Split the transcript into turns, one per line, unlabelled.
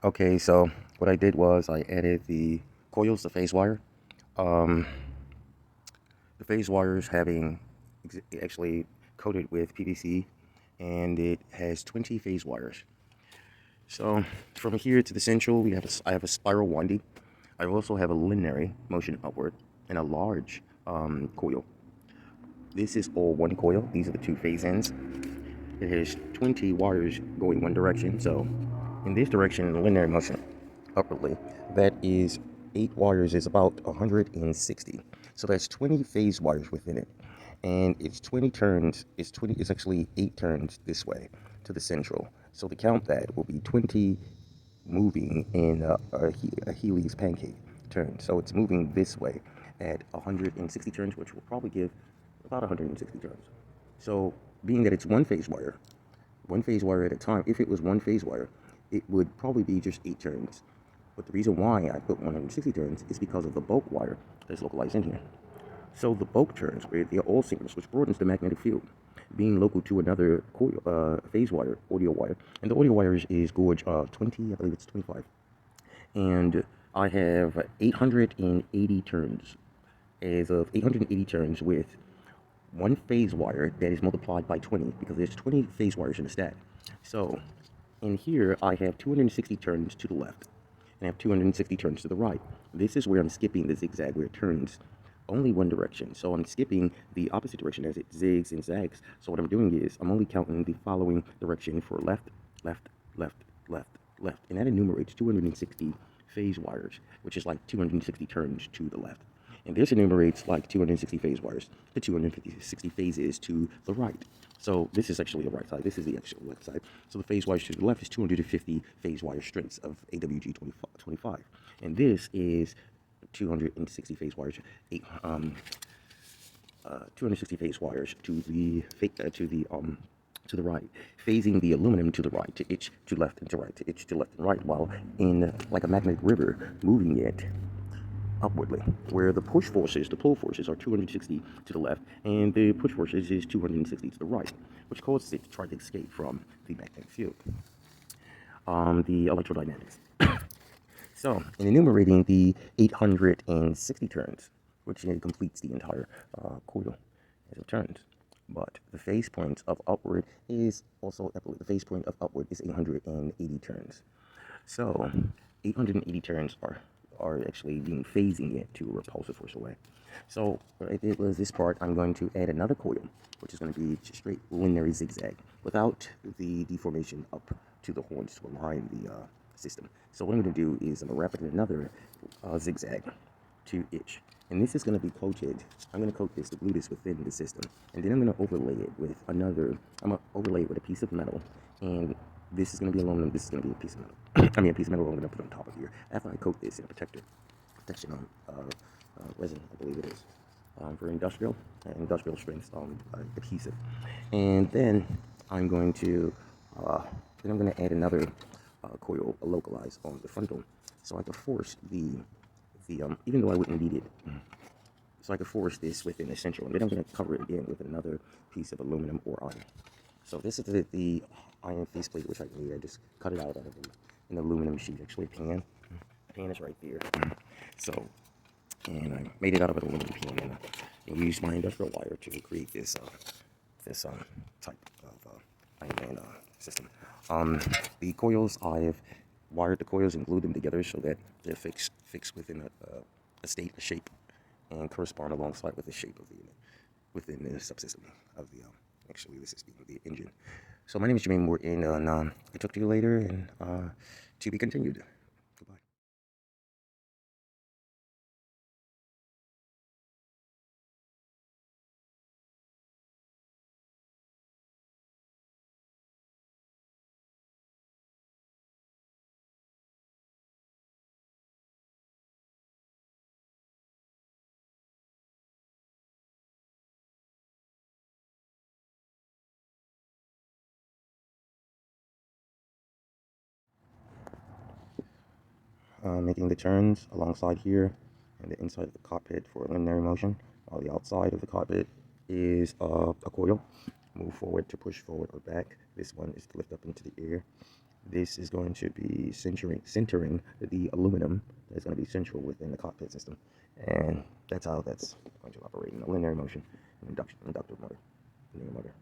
Okay, so what I did was I added the coils, the phase wire. Um, the phase wires having actually coated with PVC, and it has 20 phase wires. So from here to the central, I have a spiral winding. I also have a linear motion upward and a large coil. This is all one coil. These are the two phase ends. It has 20 wires going one direction. So in this direction, in the linear motion upwardly, that is 8 wires is about 160. So that's 20 phase wires within it. And it's 20 turns, it's actually 8 turns this way to the central. So to count that will be 20 moving in a Healy's pancake turn. So it's moving this way at 160 turns, which will probably give about 160 turns. So being that it's one phase wire at a time, if it was one phase wire, it would probably be just 8 turns. But the reason why I put 160 turns is because of the bulk wire that's localized in here. So the bulk turns, where they're all synchronous, which broadens the magnetic field, being local to another coil, phase wire, audio wire. And the audio wire is gauge 20, I believe it's 25. And I have 880 turns. As of 880 turns with one phase wire that is multiplied by 20, because there's 20 phase wires in the stack. So in here, I have 260 turns to the left, and I have 260 turns to the right. This is where I'm skipping the zigzag, where it turns only one direction. So I'm skipping the opposite direction as it zigs and zags. So what I'm doing is I'm only counting the following direction for left, left, left, left, left. And that enumerates 260 phase wires, which is like 260 turns to the left. And this enumerates like 260 phase wires, the 260 phases to the right. So this is actually the right side. This is the actual left side. So the phase wires to the left is 250 phase wire strengths of AWG 25. And this is 260 phase wires, 260 phase wires to the right, phasing the aluminum to the right, to itch to left and to right, to itch to left and right, while in like a magnetic river, moving it upwardly, where the push forces, the pull forces are 260 to the left, and the push forces is 260 to the right, which causes it to try to escape from the magnetic field. The electrodynamics. So, in enumerating the 860 turns, which completes the entire coil as it turns. But the phase point of upward is also, the phase point of upward is 880 turns. So, 880 turns are actually being phasing it to a repulsive force away. So, what I did was this part, I'm going to add another coil, which is going to be just straight linear zigzag without the deformation up to the horns to align the system. So what I'm going to do is I'm going to wrap it in another zigzag to itch. And this is going to be coated. I'm going to coat this to glue this within the system. And then I'm going to overlay it with I'm going to overlay it with a piece of metal. And this is going to be aluminum. This is going to be a piece of metal. I mean, a piece of metal I'm going to put on top of here. After I coat this in a protection on resin, I believe it is. For industrial strength adhesive. And then I'm going to add another coil localized on the frontal, so I could force even though I wouldn't need it, so I could force this within the central, and then I'm going to cover it again with another piece of aluminum or iron. So this is the iron faceplate which I made. I just cut it out of an aluminum sheet, actually pan. The pan is right there. So, and I made it out of an aluminum pan, and I used my industrial wire to create this type of Iron Man system. The coils, I've wired the coils and glued them together so that they're fixed within a shape, and correspond alongside with the shape of the unit within the subsystem of the actually this is the engine. So my name is Jermaine Moore, and I talk to you later, and to be continued. Goodbye. Making the turns alongside here and the inside of the cockpit for linear motion, while the outside of the cockpit is a coil. Move forward to push forward or back. This one is to lift up into the air. This is going to be centering the aluminum that's going to be central within the cockpit system. And that's how that's going to operate in a linear motion, an inductive motor, linear motor.